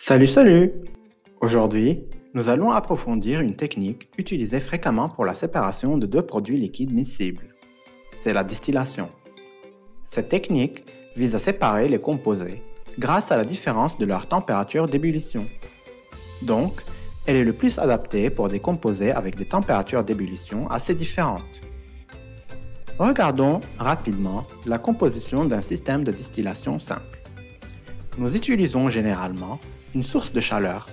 Salut! Aujourd'hui, nous allons approfondir une technique utilisée fréquemment pour la séparation de deux produits liquides miscibles. C'est la distillation. Cette technique vise à séparer les composés grâce à la différence de leur température d'ébullition. Donc, elle est le plus adaptée pour des composés avec des températures d'ébullition assez différentes. Regardons rapidement la composition d'un système de distillation simple. Nous utilisons généralement une source de chaleur,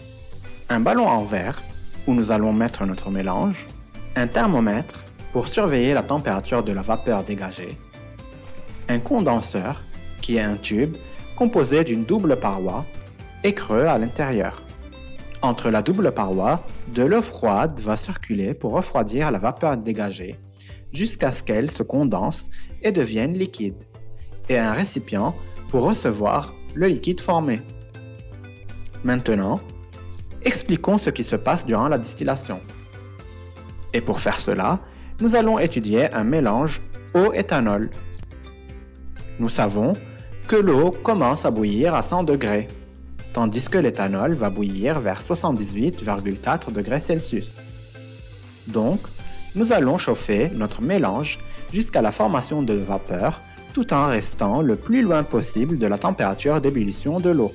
un ballon en verre où nous allons mettre notre mélange, un thermomètre pour surveiller la température de la vapeur dégagée, un condenseur qui est un tube composé d'une double paroi et creux à l'intérieur. Entre la double paroi, de l'eau froide va circuler pour refroidir la vapeur dégagée jusqu'à ce qu'elle se condense et devienne liquide, et un récipient pour recevoir le liquide formé. Maintenant, expliquons ce qui se passe durant la distillation. Et pour faire cela, nous allons étudier un mélange eau-éthanol. Nous savons que l'eau commence à bouillir à 100 degrés, tandis que l'éthanol va bouillir vers 78,4 degrés Celsius. Donc, nous allons chauffer notre mélange jusqu'à la formation de vapeur tout en restant le plus loin possible de la température d'ébullition de l'eau.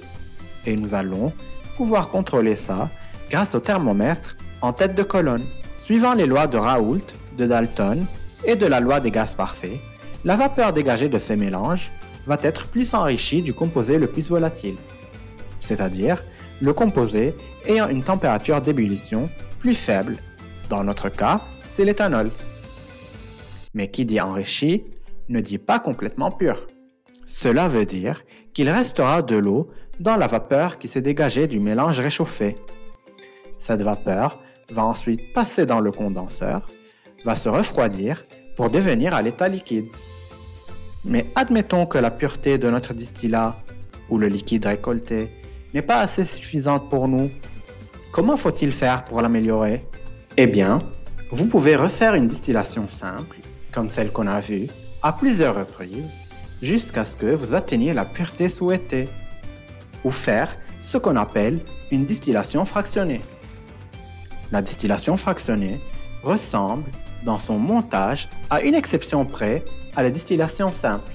Et nous allons pouvoir contrôler ça grâce au thermomètre en tête de colonne. Suivant les lois de Raoult, de Dalton et de la loi des gaz parfaits, la vapeur dégagée de ces mélanges va être plus enrichie du composé le plus volatile, c'est-à-dire le composé ayant une température d'ébullition plus faible. Dans notre cas, c'est l'éthanol. Mais qui dit enrichi ne dit pas complètement pur. Cela veut dire qu'il restera de l'eau dans la vapeur qui s'est dégagée du mélange réchauffé. Cette vapeur va ensuite passer dans le condenseur, va se refroidir pour devenir à l'état liquide. Mais admettons que la pureté de notre distillat ou le liquide récolté n'est pas assez suffisante pour nous. Comment faut-il faire pour l'améliorer? Eh bien, vous pouvez refaire une distillation simple, comme celle qu'on a vue, à plusieurs reprises, jusqu'à ce que vous atteigniez la pureté souhaitée, ou faire ce qu'on appelle une distillation fractionnée. La distillation fractionnée ressemble, dans son montage, à une exception près, à la distillation simple.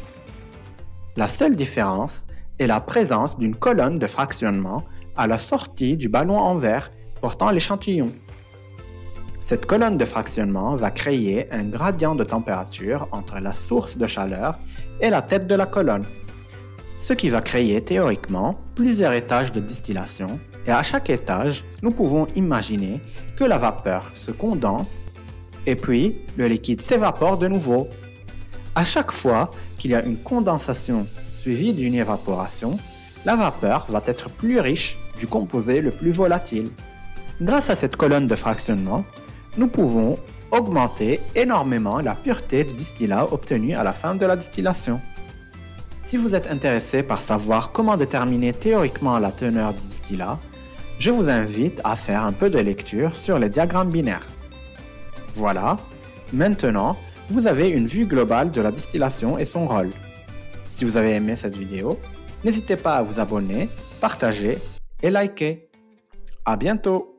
La seule différence est la présence d'une colonne de fractionnement à la sortie du ballon en verre portant l'échantillon. Cette colonne de fractionnement va créer un gradient de température entre la source de chaleur et la tête de la colonne, ce qui va créer théoriquement plusieurs étages de distillation, et à chaque étage, nous pouvons imaginer que la vapeur se condense et puis le liquide s'évapore de nouveau. À chaque fois qu'il y a une condensation suivie d'une évaporation, la vapeur va être plus riche du composé le plus volatile. Grâce à cette colonne de fractionnement, nous pouvons augmenter énormément la pureté du distillat obtenu à la fin de la distillation. Si vous êtes intéressé par savoir comment déterminer théoriquement la teneur du distillat, je vous invite à faire un peu de lecture sur les diagrammes binaires. Voilà, maintenant, vous avez une vue globale de la distillation et son rôle. Si vous avez aimé cette vidéo, n'hésitez pas à vous abonner, partager et liker. À bientôt!